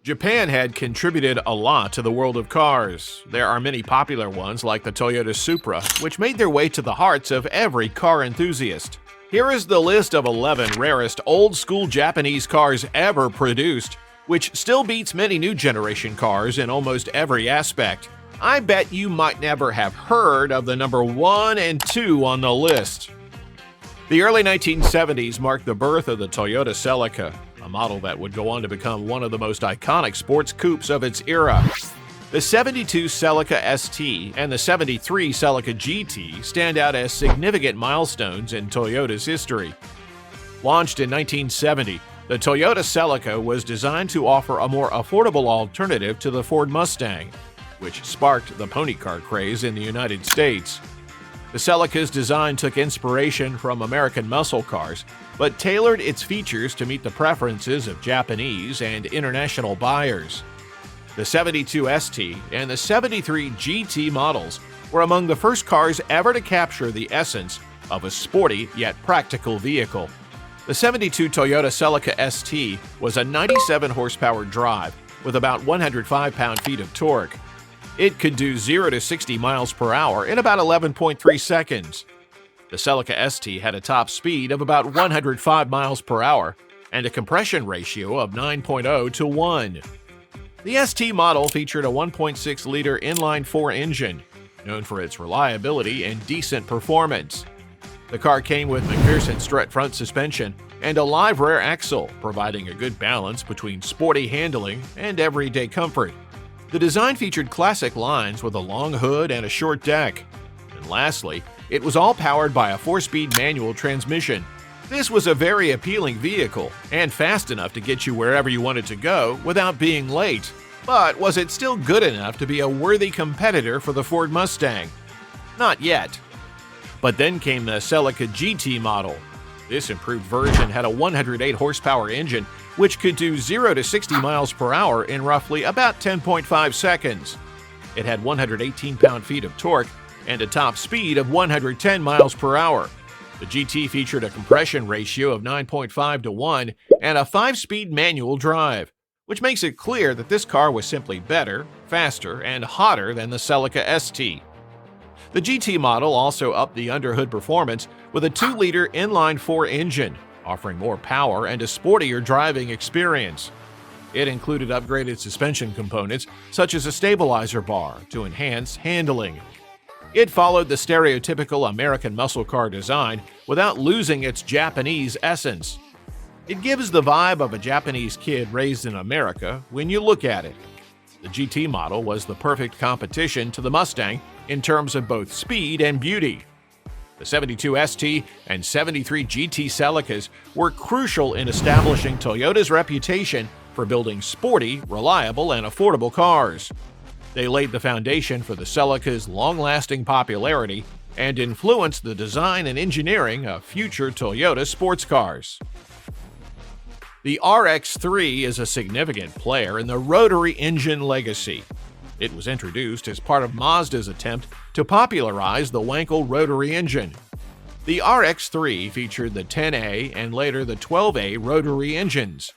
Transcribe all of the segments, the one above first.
Japan had contributed a lot to the world of cars. There are many popular ones like the Toyota Supra, which made their way to the hearts of every car enthusiast. Here is the list of 11 rarest old-school Japanese cars ever produced, which still beats many new generation cars in almost every aspect. I bet you might never have heard of the number 1 and 2 on the list. The early 1970s marked the birth of the Toyota Celica, a model that would go on to become one of the most iconic sports coupes of its era. The 72 Celica ST and the 73 Celica GT stand out as significant milestones in Toyota's history. Launched in 1970, the Toyota Celica was designed to offer a more affordable alternative to the Ford Mustang, which sparked the pony car craze in the United States. The Celica's design took inspiration from American muscle cars, but tailored its features to meet the preferences of Japanese and international buyers. The 72 ST and the 73 GT models were among the first cars ever to capture the essence of a sporty yet practical vehicle. The 72 Toyota Celica ST was a 97 horsepower drive with about 105 pound-feet of torque. It could do 0 to 60 miles per hour in about 11.3 seconds. The Celica ST had a top speed of about 105 miles per hour and a compression ratio of 9.0 to 1. The ST model featured a 1.6-liter inline-4 engine, known for its reliability and decent performance. The car came with McPherson strut front suspension and a live rear axle, providing a good balance between sporty handling and everyday comfort. The design featured classic lines with a long hood and a short deck. And lastly, it was all powered by a 4-speed manual transmission. This was a very appealing vehicle and fast enough to get you wherever you wanted to go without being late. But was it still good enough to be a worthy competitor for the Ford Mustang? Not yet. But then came the Celica GT model. This improved version had a 108 horsepower engine which could do 0 to 60 miles per hour in roughly about 10.5 seconds. It had 118 pound-feet of torque and a top speed of 110 miles per hour. The GT featured a compression ratio of 9.5 to 1 and a 5-speed manual drive, which makes it clear that this car was simply better, faster, and hotter than the Celica ST. The GT model also upped the underhood performance with a 2-liter inline-4 engine, offering more power and a sportier driving experience. It included upgraded suspension components, such as a stabilizer bar, to enhance handling. It followed the stereotypical American muscle car design without losing its Japanese essence. It gives the vibe of a Japanese kid raised in America when you look at it. The GT model was the perfect competition to the Mustang in terms of both speed and beauty. The 72 ST and 73 GT Celicas were crucial in establishing Toyota's reputation for building sporty, reliable, and affordable cars. They laid the foundation for the Celica's long-lasting popularity and influenced the design and engineering of future Toyota sports cars. The RX-3 is a significant player in the Rotary engine legacy. It was introduced as part of Mazda's attempt to popularize the Wankel rotary engine. The RX-3 featured the 10A and later the 12A rotary engines.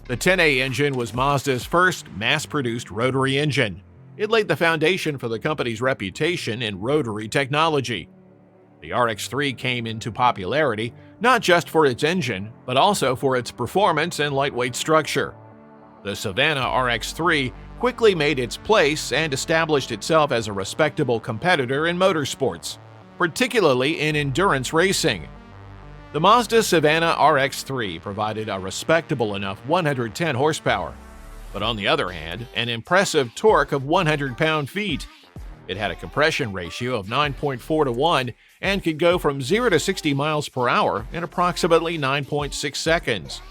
The 10A engine was Mazda's first mass-produced rotary engine. It laid the foundation for the company's reputation in rotary technology. The RX-3 came into popularity not just for its engine, but also for its performance and lightweight structure. The Savanna RX-3 quickly made its place and established itself as a respectable competitor in motorsports, particularly in endurance racing. The Mazda Savanna RX-3 provided a respectable enough 110 horsepower, but on the other hand, an impressive torque of 100 pound-feet. It had a compression ratio of 9.4 to 1 and could go from 0 to 60 miles per hour in approximately 9.6 seconds,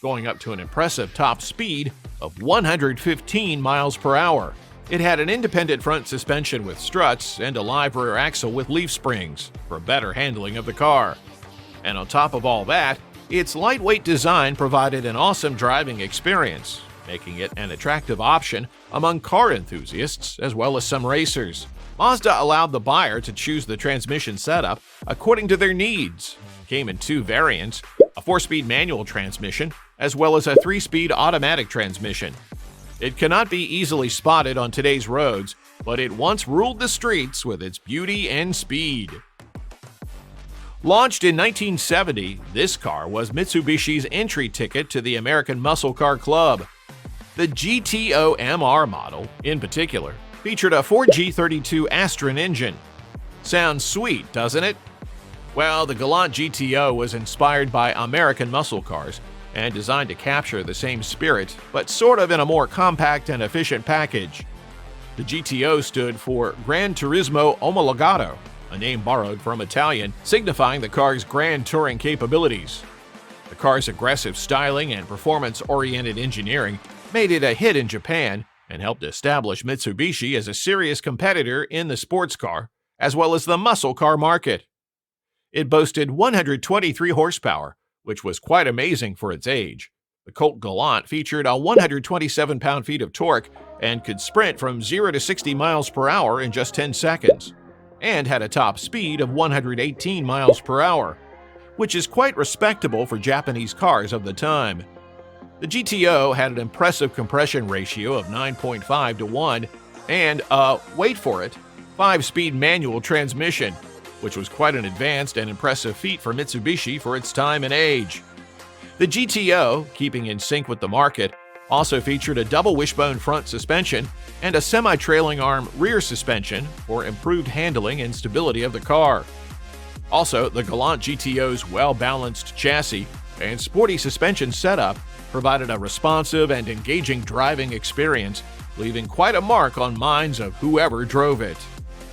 going up to an impressive top speed of 115 miles per hour. It had an independent front suspension with struts and a live rear axle with leaf springs for better handling of the car. And on top of all that, its lightweight design provided an awesome driving experience, making it an attractive option among car enthusiasts as well as some racers. Mazda allowed the buyer to choose the transmission setup according to their needs. It came in 2 variants, a 4-speed manual transmission as well as a 3-speed automatic transmission. It cannot be easily spotted on today's roads, but it once ruled the streets with its beauty and speed. Launched in 1970, this car was Mitsubishi's entry ticket to the American Muscle Car Club. The GTO MR model, in particular, featured a 4G32 Astron engine. Sounds sweet, doesn't it? Well, the Galant GTO was inspired by American muscle cars and designed to capture the same spirit, but sort of in a more compact and efficient package. The GTO stood for Gran Turismo Omologato, a name borrowed from Italian, signifying the car's grand touring capabilities. The car's aggressive styling and performance-oriented engineering made it a hit in Japan and helped establish Mitsubishi as a serious competitor in the sports car, as well as the muscle car market. It boasted 123 horsepower, which was quite amazing for its age. The Colt Galant featured a 127 pound-feet of torque and could sprint from 0 to 60 miles per hour in just 10 seconds, and had a top speed of 118 miles per hour, which is quite respectable for Japanese cars of the time. The GTO had an impressive compression ratio of 9.5 to 1 and wait for it, 5-speed manual transmission, which was quite an advanced and impressive feat for Mitsubishi for its time and age. The GTO, keeping in sync with the market, also featured a double wishbone front suspension and a semi-trailing arm rear suspension for improved handling and stability of the car. Also, the Galant GTO's well-balanced chassis and sporty suspension setup provided a responsive and engaging driving experience, leaving quite a mark on minds of whoever drove it.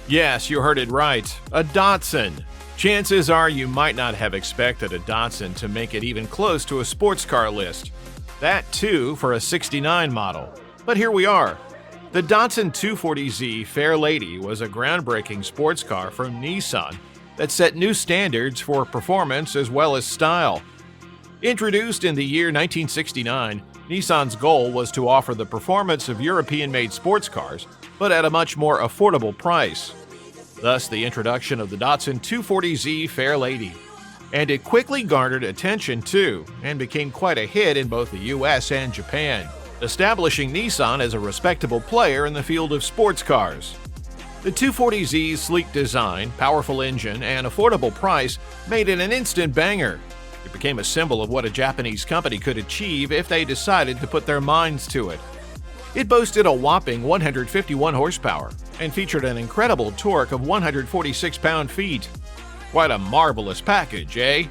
Yes, you heard it right, a Datsun. Chances are you might not have expected a Datsun to make it even close to a sports car list. That too for a '69 model. But here we are. The Datsun 240Z Fairlady was a groundbreaking sports car from Nissan that set new standards for performance as well as style. Introduced in the year 1969, Nissan's goal was to offer the performance of European-made sports cars, but at a much more affordable price. Thus, the introduction of the Datsun 240Z Fairlady. And it quickly garnered attention too, and became quite a hit in both the US and Japan, establishing Nissan as a respectable player in the field of sports cars. The 240Z's sleek design, powerful engine, and affordable price made it an instant banger. It became a symbol of what a Japanese company could achieve if they decided to put their minds to it. It boasted a whopping 151 horsepower and featured an incredible torque of 146 pound-feet. Quite a marvelous package, eh?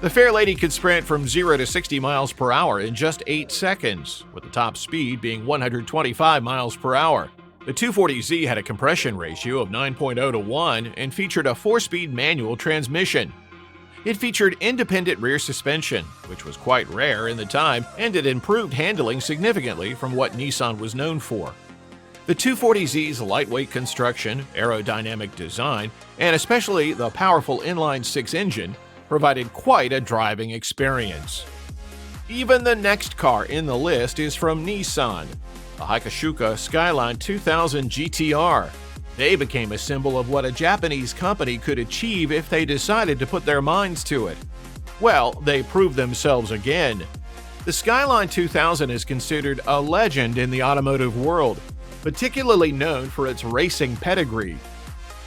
The Fairlady could sprint from 0 to 60 miles per hour in just 8 seconds, with the top speed being 125 miles per hour. The 240Z had a compression ratio of 9.0 to 1 and featured a 4-speed manual transmission. It featured independent rear suspension, which was quite rare in the time, and it improved handling significantly from what Nissan was known for. The 240Z's lightweight construction, aerodynamic design, and especially the powerful inline-6 engine provided quite a driving experience. Even the next car in the list is from Nissan, the Hakushuka Skyline 2000 GTR. They became a symbol of what a Japanese company could achieve if they decided to put their minds to it. Well, they proved themselves again. The Skyline 2000 is considered a legend in the automotive world, particularly known for its racing pedigree.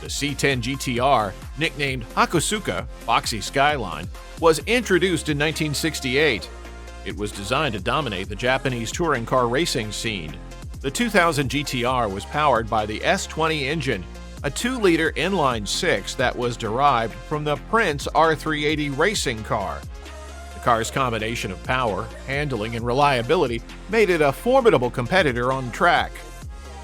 The C10 GTR, nicknamed Hakusuka Boxy Skyline, was introduced in 1968. It was designed to dominate the Japanese touring car racing scene. The 2000 GTR was powered by the S20 engine, a 2-liter inline-6 that was derived from the Prince R380 racing car. The car's combination of power, handling, and reliability made it a formidable competitor on track.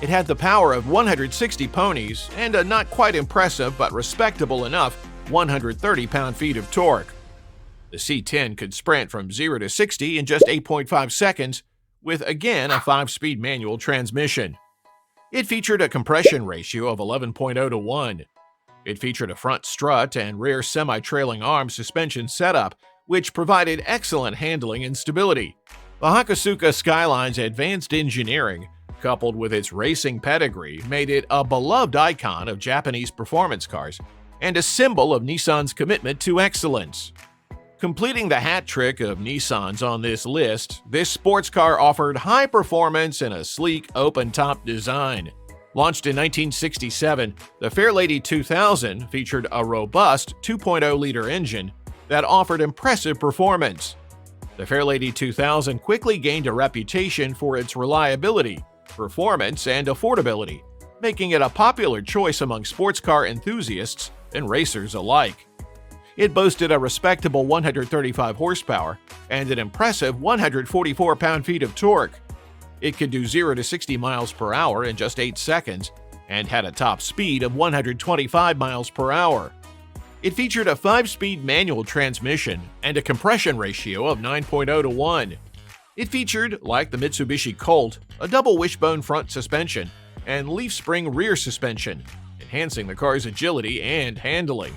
It had the power of 160 ponies and a not quite impressive but respectable enough 130 pound-feet of torque. The C10 could sprint from 0 to 60 in just 8.5 seconds, with again a 5-speed manual transmission. It featured a compression ratio of 11.0 to 1. It featured a front strut and rear semi-trailing arm suspension setup, which provided excellent handling and stability. The Hakusuka Skyline's advanced engineering, coupled with its racing pedigree, made it a beloved icon of Japanese performance cars and a symbol of Nissan's commitment to excellence. Completing the hat trick of Nissans on this list, this sports car offered high performance and a sleek, open-top design. Launched in 1967, the Fairlady 2000 featured a robust 2.0-liter engine that offered impressive performance. The Fairlady 2000 quickly gained a reputation for its reliability, performance, and affordability, making it a popular choice among sports car enthusiasts and racers alike. It boasted a respectable 135 horsepower and an impressive 144 pound-feet of torque. It could do 0 to 60 miles per hour in just 8 seconds and had a top speed of 125 miles per hour. It featured a 5-speed manual transmission and a compression ratio of 9.0 to 1. It featured, like the Mitsubishi Colt, a double wishbone front suspension and leaf spring rear suspension, enhancing the car's agility and handling.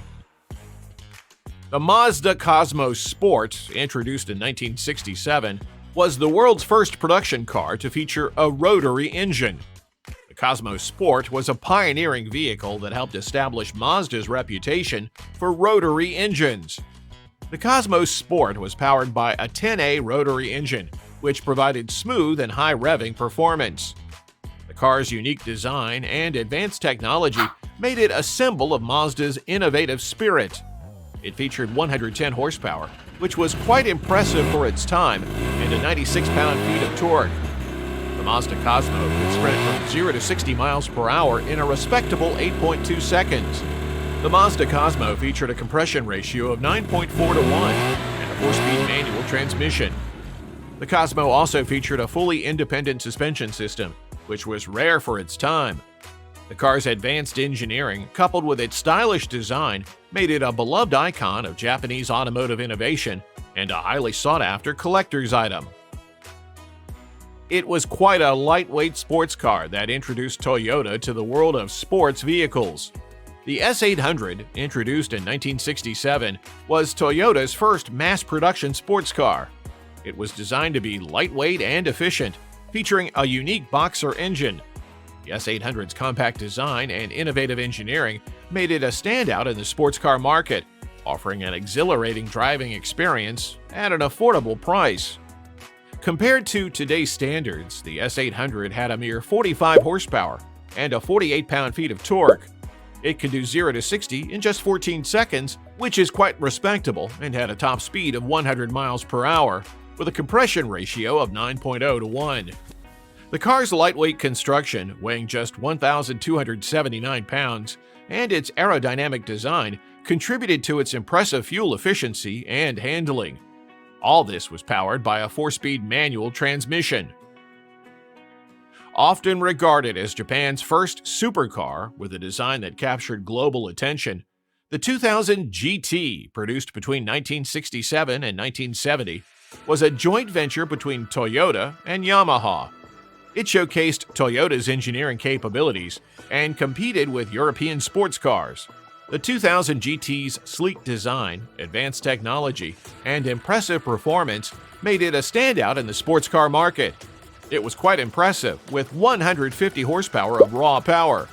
The Mazda Cosmo Sport, introduced in 1967, was the world's first production car to feature a rotary engine. The Cosmo Sport was a pioneering vehicle that helped establish Mazda's reputation for rotary engines. The Cosmo Sport was powered by a 10A rotary engine, which provided smooth and high-revving performance. The car's unique design and advanced technology made it a symbol of Mazda's innovative spirit. It featured 110 horsepower, which was quite impressive for its time, and a 96 pound-feet of torque. The Mazda Cosmo could sprint from 0 to 60 miles per hour in a respectable 8.2 seconds. The Mazda Cosmo featured a compression ratio of 9.4 to 1 and a 4-speed manual transmission. The Cosmo also featured a fully independent suspension system, which was rare for its time. The car's advanced engineering, coupled with its stylish design, made it a beloved icon of Japanese automotive innovation and a highly sought-after collector's item. It was quite a lightweight sports car that introduced Toyota to the world of sports vehicles. The S800, introduced in 1967, was Toyota's first mass-production sports car. It was designed to be lightweight and efficient, featuring a unique boxer engine. The S800's compact design and innovative engineering made it a standout in the sports car market, offering an exhilarating driving experience at an affordable price. Compared to today's standards, the S800 had a mere 45 horsepower and a 48 pound-feet of torque. It could do 0 to 60 in just 14 seconds, which is quite respectable, and had a top speed of 100 miles per hour, with a compression ratio of 9.0 to 1. The car's lightweight construction, weighing just 1,279 pounds, and its aerodynamic design contributed to its impressive fuel efficiency and handling. All this was powered by a 4-speed manual transmission. Often regarded as Japan's first supercar with a design that captured global attention, the 2000 GT, produced between 1967 and 1970, was a joint venture between Toyota and Yamaha. It showcased Toyota's engineering capabilities and competed with European sports cars. The 2000 GT's sleek design, advanced technology, and impressive performance made it a standout in the sports car market. It was quite impressive, with 150 horsepower of raw power.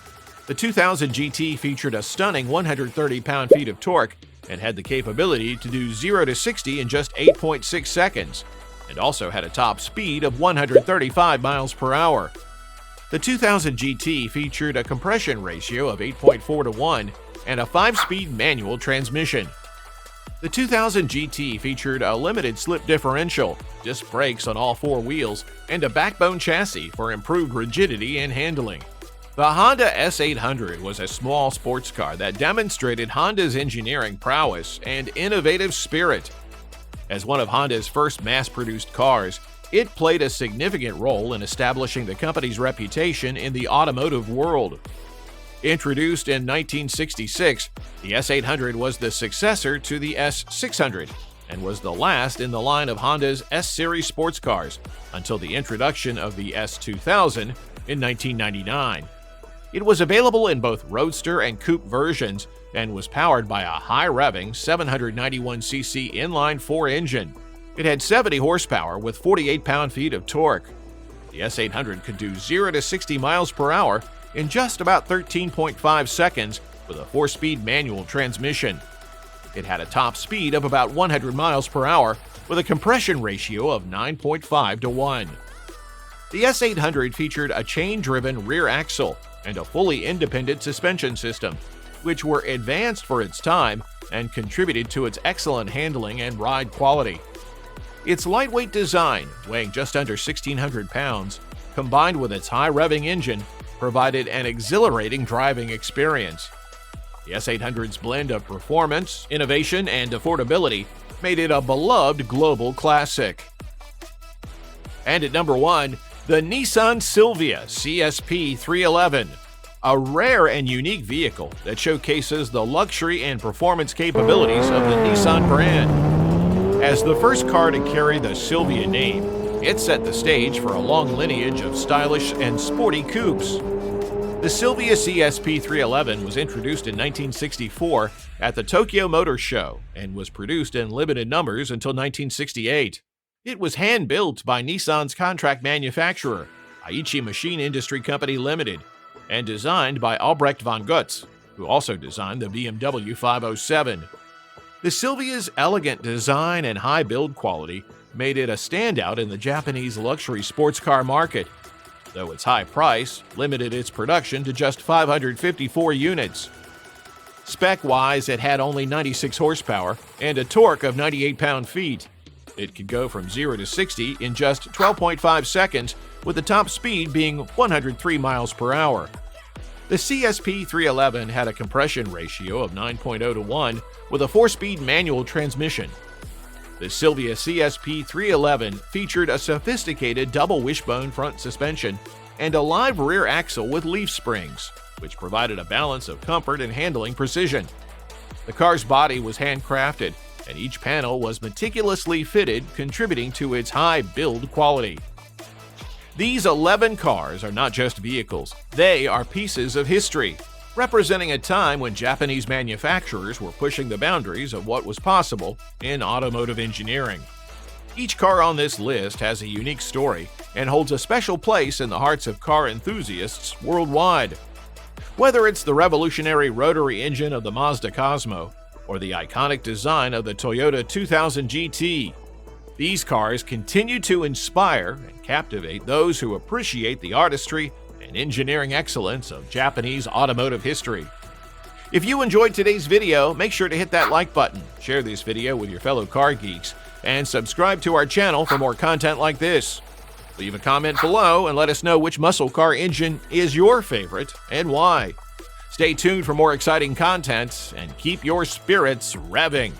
The 2000 GT featured a stunning 130 pound-feet of torque and had the capability to do 0 to 60 in just 8.6 seconds. And also had a top speed of 135 miles per hour. The 2000 GT featured a compression ratio of 8.4 to 1 and a 5-speed manual transmission. The 2000 GT featured a limited slip differential, disc brakes on all 4 wheels, and a backbone chassis for improved rigidity and handling. The Honda S800 was a small sports car that demonstrated Honda's engineering prowess and innovative spirit. As one of Honda's first mass-produced cars, it played a significant role in establishing the company's reputation in the automotive world. Introduced in 1966, the S800 was the successor to the S600 and was the last in the line of Honda's S-Series sports cars until the introduction of the S2000 in 1999. It was available in both Roadster and Coupe versions and was powered by a high-revving 791cc inline-4 engine. It had 70 horsepower with 48 pound-feet of torque. The S800 could do 0 to 60 miles per hour in just about 13.5 seconds with a 4-speed manual transmission. It had a top speed of about 100 miles per hour with a compression ratio of 9.5 to 1. The S800 featured a chain-driven rear axle and a fully independent suspension system, which were advanced for its time and contributed to its excellent handling and ride quality. Its lightweight design, weighing just under 1,600 pounds, combined with its high-revving engine, provided an exhilarating driving experience. The S800's blend of performance, innovation, and affordability made it a beloved global classic. And at number 1, the Nissan Silvia CSP 311, a rare and unique vehicle that showcases the luxury and performance capabilities of the Nissan brand. As the first car to carry the Silvia name, it set the stage for a long lineage of stylish and sporty coupes. The Silvia CSP 311 was introduced in 1964 at the Tokyo Motor Show and was produced in limited numbers until 1968. It was hand-built by Nissan's contract manufacturer, Aichi Machine Industry Company Limited, and designed by Albrecht von Goetz, who also designed the BMW 507. The Silvia's elegant design and high build quality made it a standout in the Japanese luxury sports car market, though its high price limited its production to just 554 units. Spec-wise, it had only 96 horsepower and a torque of 98 pound-feet. It could go from 0 to 60 in just 12.5 seconds, with the top speed being 103 miles per hour. The CSP 311 had a compression ratio of 9.0 to 1 with a 4-speed manual transmission. The Silvia CSP 311 featured a sophisticated double wishbone front suspension and a live rear axle with leaf springs, which provided a balance of comfort and handling precision. The car's body was handcrafted, and each panel was meticulously fitted, contributing to its high build quality. These 11 cars are not just vehicles, they are pieces of history, representing a time when Japanese manufacturers were pushing the boundaries of what was possible in automotive engineering. Each car on this list has a unique story and holds a special place in the hearts of car enthusiasts worldwide. Whether it's the revolutionary rotary engine of the Mazda Cosmo or the iconic design of the Toyota 2000 GT, these cars continue to inspire and captivate those who appreciate the artistry and engineering excellence of Japanese automotive history. If you enjoyed today's video, make sure to hit that like button, share this video with your fellow car geeks, and subscribe to our channel for more content like this. Leave a comment below and let us know which muscle car engine is your favorite and why. Stay tuned for more exciting content and keep your spirits revving.